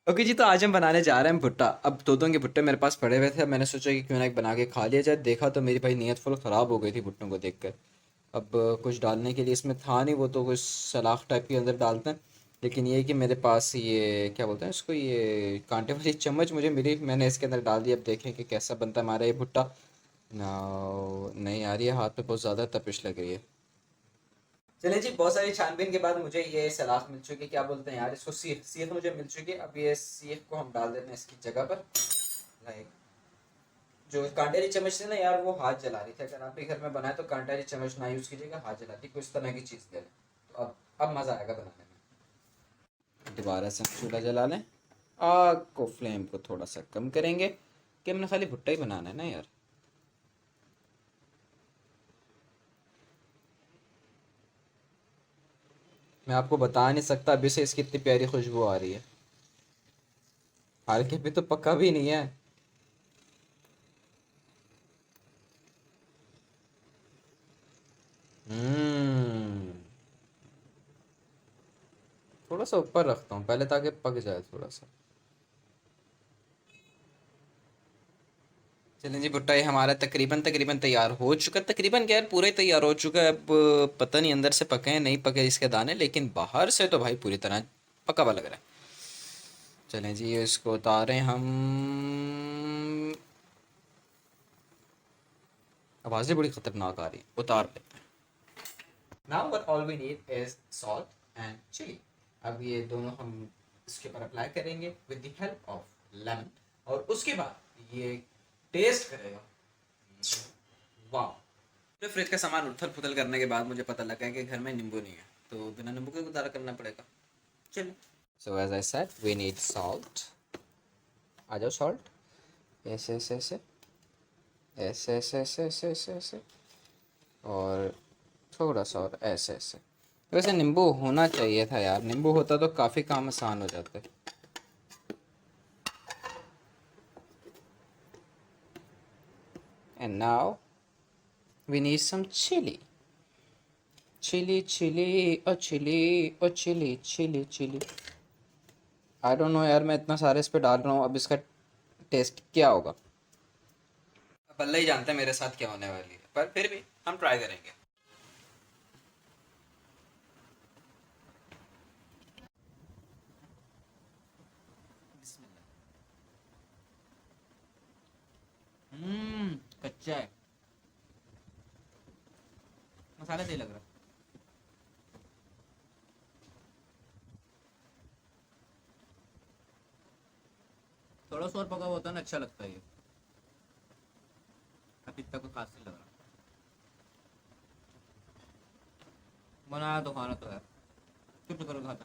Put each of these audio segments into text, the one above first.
Okay जी, तो आज हम बनाने जा रहे हैं भुट्टा। अब दो के भुट्टे मेरे पास पड़े हुए थे। अब मैंने सोचा कि क्यों ना एक बना के खा लिया जाए। देखा तो मेरी भाई नीयत फुल ख़राब हो गई थी भुट्टों को देखकर। अब कुछ डालने के लिए इसमें था नहीं, वो तो कुछ सलाख टाइप के अंदर डालते हैं। लेकिन ये है कि मेरे पास ये क्या बोलते हैं इसको, ये कांटे वाली चम्मच मुझे मिली, मैंने इसके अंदर डाल दिया। अब देखें कि कैसा बनता है हमारा ये भुट्टा। ना, नहीं आ रही है, हाथ में बहुत ज़्यादा तपिश लग रही है। चलिए जी, बहुत सारी छानबीन के बाद मुझे ये सलाख मिल चुकी है, क्या बोलते हैं यार इसको, सीख सीख मुझे मिल चुकी है। अब ये सीख को हम डाल देते हैं इसकी जगह पर। लाइक जो कांटे वाली चम्मच थी ना यार, वो हाथ जला रही थी। अगर आप भी घर में बनाए तो कांटे वाली चम्मच ना यूज़ कीजिएगा, हाथ जलाती कुछ तरह की चीज़ दे लें। तो अब मज़ा आएगा बनाने में। दोबारा से हम चूल्हा जला लें। आग को, फ्लेम को थोड़ा सा कम करेंगे कि हमने खाली भुट्टा ही बनाना है ना यार। मैं आपको बता नहीं सकता, अभी से इसकी इतनी प्यारी खुशबू आ रही है। हालांकि अभी तो पक्का भी नहीं है। हम्म, थोड़ा सा ऊपर रखता हूँ पहले ताकि पक जाए थोड़ा सा। चलें जी, भुट्टा ये हमारा तकरीबन तकरीबन तैयार हो चुका है। तकरीबन क्या यार, पूरा ही तैयार हो चुका है। अब पता नहीं अंदर से पके हैं नहीं पके इसके दाने, लेकिन बाहर से तो भाई पूरी तरह पका हुआ लग रहा है। चलें जी, ये इसको उतारें हम। आवाज़ें बड़ी ख़तरनाक आ रही हैं, उतार लेते हैं। Now what all we need is salt and chilli. अब ये दोनों हम इसके ऊपर अप्लाई करेंगे with the help of lemon. और उसके बाद ये टेस्ट करेगा। वाह। तो फ्रिज का सामान उथल पुथल करने के बाद मुझे पता लगा कि घर में नींबू नहीं है, तो बिना नींबू के गुजारा करना पड़ेगा। चलो, so as I said we need salt. आ जाओ सॉल्ट। ऐसे ऐसे ऐसे ऐसे ऐसे ऐसे ऐसे ऐसे ऐसे, और थोड़ा सा और ऐसे ऐसे। वैसे नींबू होना चाहिए था यार, नींबू होता तो काफ़ी काम आसान हो जाते। And now we need some chilli. Chilli chilli oh chilli oh chilli chilli chilli. I don't know यार, मैं इतना सारे इस पे डाल रहा हूँ, अब इसका टेस्ट क्या होगा। अब अल्लाह ही जानता है मेरे साथ क्या होने वाली है, पर फिर भी हम ट्राई करेंगे। कच्चा है, मसाला सही लग रहा है। थोड़ा सा और पका हुआ होता है ना, अच्छा लगता है ये। अभी तक कोई खास नहीं लग रहा। बनाया तो खाना तो है, चुप करो खाता।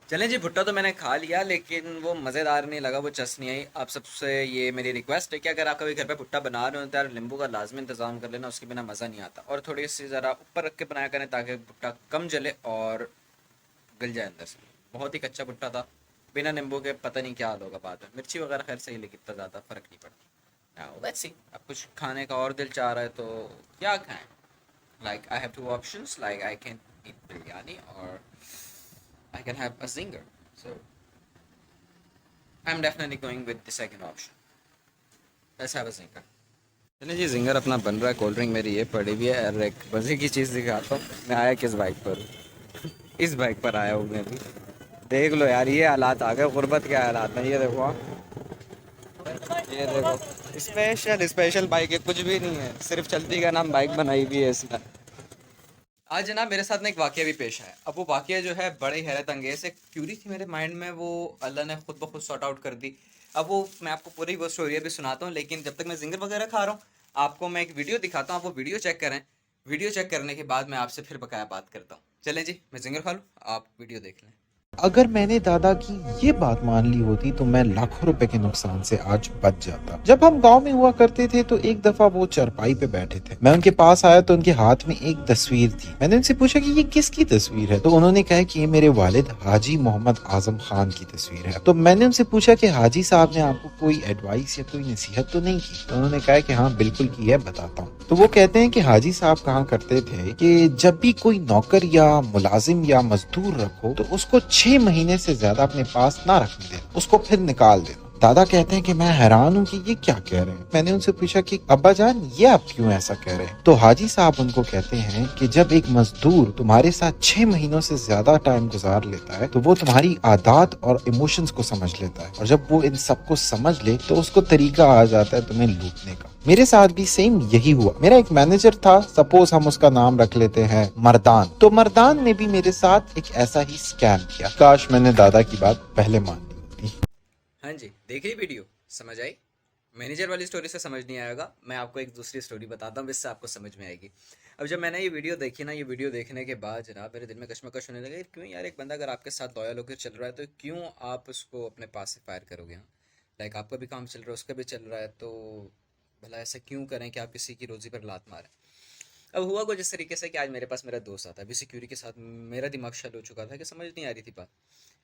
चलें जी, भुट्टा तो मैंने खा लिया, लेकिन वो मज़ेदार नहीं लगा, वो चस नहीं आई। आप सबसे ये मेरी रिक्वेस्ट है कि अगर आप कभी घर पे भुट्टा बना रहे हो तो यार नींबू का लाजमी इंतज़ाम कर लेना, उसके बिना मज़ा नहीं आता। और थोड़ी सी ज़रा ऊपर रख के बनाया करें ताकि भुट्टा कम जले और गल जाए अंदर से। बहुत ही कच्चा भुट्टा था, बिना नींबू के पता नहीं क्या हाल होगा बाद में। मिर्ची वगैरह खैर सही, लेकिन इतना ज़्यादा फ़र्क नहीं पड़ता। नाउ लेट्स सी, अब कुछ खाने का और दिल चाह रहा है तो क्या खाएं। Like I have two options, like I can eat biryani और I can have a zinger. So I'm definitely going with the second option. Let's have a zinger. चलिए जी, जिंगर अपना बन रहा है। कोल्ड ड्रिंक मेरी ये पड़ी हुई है। और एक मज़े की चीज़ दिखाता हूँ, मैं आया किस बाइक पर हूँ। इस बाइक पर आया हूँ मैं भी। देख लो यार, ये हालात आ गए गुर्बत के हालात में। ये देखो, ये देखो, स्पेशल स्पेशल बाइक है, कुछ भी नहीं है, सिर्फ चलती का नाम बाइक बनाई हुई है इसने। आज जनाब मेरे साथ ना एक वाक़या भी पेश आया। अब वो वाक़या जो है बड़े हैरत अंगेज़, एक क्यूरी थी मेरे माइंड में, वो अल्लाह ने खुद ब खुद सॉर्ट आउट कर दी। अब वो मैं आपको पूरी वो स्टोरी अभी सुनाता हूँ, लेकिन जब तक मैं जिंगर वगैरह खा रहा हूँ आपको मैं एक वीडियो दिखाता हूँ। आप वो वीडियो चेक करें। वीडियो चेक करने के बाद मैं आपसे फिर बकाया बात करता हूँ। चलें जी, मैं जिंगर खा लूँ, आप वीडियो देख लें। अगर मैंने दादा की ये बात मान ली होती तो मैं लाखों रुपए के नुकसान से आज बच जाता। जब हम गांव में हुआ करते थे तो एक दफा वो चारपाई पे बैठे थे। मैं उनके पास आया तो उनके हाथ में एक तस्वीर थी। मैंने उनसे पूछा कि ये किसकी तस्वीर है, तो उन्होंने कहा कि ये मेरे वालिद हाजी मोहम्मद आजम खान की तस्वीर है। तो मैंने उनसे पूछा कि हाजी साहब ने आपको कोई एडवाइस या कोई नसीहत तो नहीं की? तो उन्होंने कहा कि हाँ बिल्कुल की है, बताता हूँ। तो वो कहते हैं कि हाजी साहब कहा करते थे कि जब भी कोई नौकर या मुलाजिम या मजदूर रखो तो उसको 6 महीने से ज्यादा अपने पास ना रखने देना, उसको फिर निकाल देना। दादा कहते हैं कि मैं हैरान हूँ कि ये क्या कह रहे हैं। मैंने उनसे पूछा कि अब्बा जान ये आप क्यों ऐसा कह रहे हैं। तो हाजी साहब उनको कहते हैं कि जब एक मजदूर तुम्हारे साथ 6 महीनों से ज्यादा टाइम गुजार लेता है तो वो तुम्हारी आदत और इमोशंस को समझ लेता है, और जब वो इन सबको समझ ले तो उसको तरीका आ जाता है तुम्हें लूटने का। मेरे साथ भी सेम यही हुआ। मेरा एक मैनेजर था, सपोज हम उसका नाम रख लेते हैं मर्दान। तो मर्दान ने भी मेरे साथ एक ऐसा ही स्कैम किया। काश मैंने दादा की बात पहले मान ली होती। हाँ जी, देख रही वीडियो, समझ आई? मैनेजर वाली स्टोरी से समझ नहीं आएगा, मैं आपको एक दूसरी स्टोरी बताता हूँ जिससे आपको समझ में आएगी। अब जब मैंने ये वीडियो देखी ना, ये वीडियो देखने के बाद जनाब मेरे दिल में कश्मकश होने लगा, क्यों यार एक बंदा अगर आपके साथ लॉयल होकर चल रहा है तो क्यों आप उसको अपने पास से फायर करोगे? हाँ, लाइक आपका भी काम चल रहा है, उसका भी चल रहा है, तो भला ऐसा क्यों करें कि आप किसी की रोज़ी पर लात मारें? अब हुआ कुछ इस तरीके से कि आज मेरे पास मेरा दोस्त आता है, अभी सिक्योरिटी के साथ मेरा दिमाग शल हो चुका था कि समझ नहीं आ रही थी बात।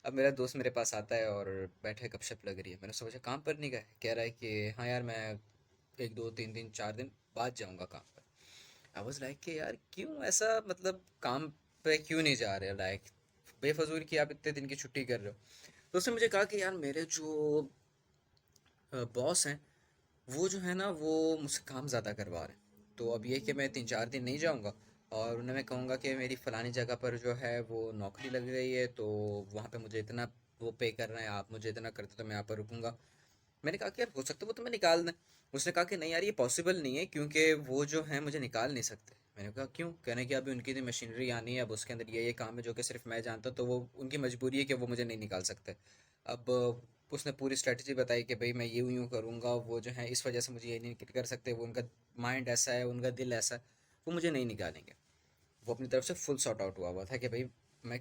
अब मेरा दोस्त मेरे पास आता है और बैठे गपशप लग रही है, मैंने सोचा काम पर नहीं गए, कह रहा है कि हाँ यार मैं एक दो तीन दिन 4 दिन बाद जाऊँगा काम पर। आई वॉज लाइक कि यार क्यों ऐसा, मतलब काम पे क्यों नहीं जा रहे, लाइक बेफजूल की आप इतने दिन की छुट्टी कर रहे हो। तो उसने मुझे कहा कि यार मेरे जो बॉस हैं वो जो है ना वो मुझसे काम ज़्यादा करवा रहे हैं, तो अब ये कि मैं 3-4 दिन नहीं जाऊँगा और उन्हें मैं कहूँगा कि मेरी फ़लानी जगह पर जो है वो नौकरी लग गई है, तो वहाँ पे मुझे इतना वो पे कर रहे हैं, आप मुझे इतना करते तो मैं यहाँ पर रुकूँगा। मैंने कहा कि यार हो सकता है वो तुम्हें निकाल दें। उसने कहा कि नहीं यार ये पॉसिबल नहीं है क्योंकि वो जो है मुझे निकाल नहीं सकते। मैंने कहा क्यों? कहने कि अभी उनकी जो मशीनरी आनी है, अब उसके अंदर ये काम है जो कि सिर्फ मैं जानता हूँ, तो वो उनकी मजबूरी है कि वो मुझे नहीं निकाल सकते। अब उसने पूरी स्ट्रेटजी बताई कि भाई मैं यूँ यूँ करूँगा, वो जो है इस वजह से मुझे ये नहीं कर सकते, वो उनका माइंड ऐसा है, उनका दिल ऐसा है, वो मुझे नहीं निकालेंगे। वो अपनी तरफ से फुल सॉर्ट आउट हुआ हुआ था कि भाई मैं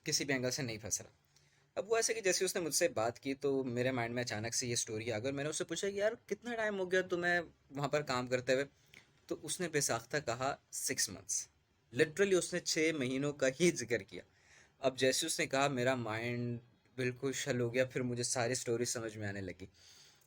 किसी भी एंगल से नहीं फंस रहा। अब वो ऐसे कि जैसे उसने मुझसे बात की तो मेरे माइंड में अचानक से ये स्टोरी आ गई और मैंने उससे पूछा कि यार कितना टाइम हो गया तुम्हें वहाँ पर काम करते हुए? तो उसने बेसाख्ता कहा 6 मंथ्स। लिटरली उसने 6 महीनों का ही जिक्र किया। अब जैसे उसने कहा मेरा माइंड बिल्कुल शल हो गया, फिर मुझे सारी स्टोरी समझ में आने लगी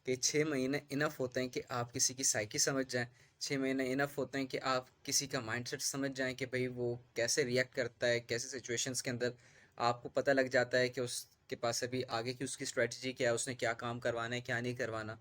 कि 6 महीने इनफ होते हैं कि आप किसी की साइकी समझ जाएं। 6 महीने इनफ होते हैं कि आप किसी का माइंडसेट समझ जाएं कि भाई वो कैसे रिएक्ट करता है, कैसे सिचुएशंस के अंदर आपको पता लग जाता है कि उसके पास अभी आगे की उसकी स्ट्रेटजी क्या है, उसने क्या काम करवाना है क्या नहीं करवाना।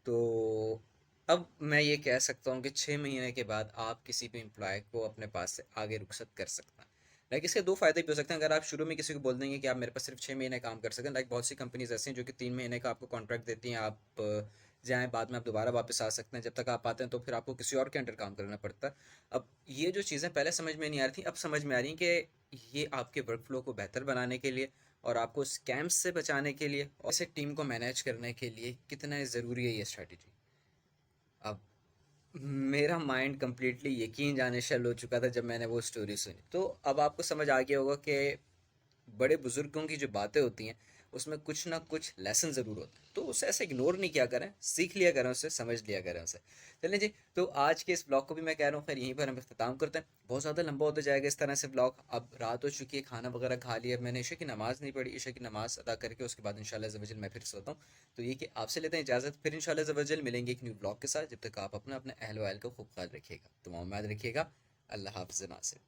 तो अब मैं ये कह सकता हूँ कि 6 महीने के बाद आप किसी भी एम्प्लॉय को अपने पास से आगे रुखसत कर सकते हैं। लाइक इसके दो फायदे भी हो सकते हैं, अगर आप शुरू में किसी को बोल देंगे कि आप मेरे पास सिर्फ 6 महीने काम कर सकते हैं। लाइक बहुत सी कंपनीज ऐसी हैं जो कि 3 महीने का आपको कॉन्ट्रैक्ट देती हैं, आप जाएँ बाद में आप दोबारा वापस आ सकते हैं, जब तक आप आते हैं तो फिर आपको किसी और के अंडर काम करना पड़ता है। अब ये जो चीज़ें पहले समझ में नहीं आ रही थी, अब समझ में आ रही हैं कि ये आपके वर्क फ्लो को बेहतर बनाने के लिए और आपको स्कैम्स से बचाने के लिए और इसे टीम को मैनेज करने के लिए कितना ज़रूरी है ये स्ट्रैटेजी। अब मेरा माइंड कंप्लीटली यकीन जाने शल हो चुका था जब मैंने वो स्टोरी सुनी, तो अब आपको समझ आ गया होगा कि बड़े बुजुर्गों की जो बातें होती हैं उसमें कुछ ना कुछ लेसन ज़रूर होता है, तो उसे ऐसे इग्नोर नहीं किया करें, सीख लिया करें उसे, समझ लिया करें उसे। चलें जी, तो आज के इस ब्लॉग को भी मैं कह रहा हूँ खैर यहीं पर हम इख्तिताम करते हैं, बहुत ज़्यादा लंबा होता जाएगा इस तरह से ब्लॉग। अब रात हो चुकी है, खाना वगैरह खा लिया, मैंने ईशा की नमाज़ नहीं पढ़ी, ईशा की नमाज़ अदा करके उसके बाद इंशाल्लाह अज़्ज़ा वजल मैं फिर सोता हूँ। तो ये कि आपसे लेते हैं इजाज़त, फिर इंशाल्लाह अज़्ज़ा वजल मिलेंगे एक न्यू ब्लॉग के साथ। जब तक आप अपना अपने अहल वाल का खूब ख्याल रखिएगा, तो मोहम्मद रखिएगा। अल्लाह हाफ़िज़ नासिर।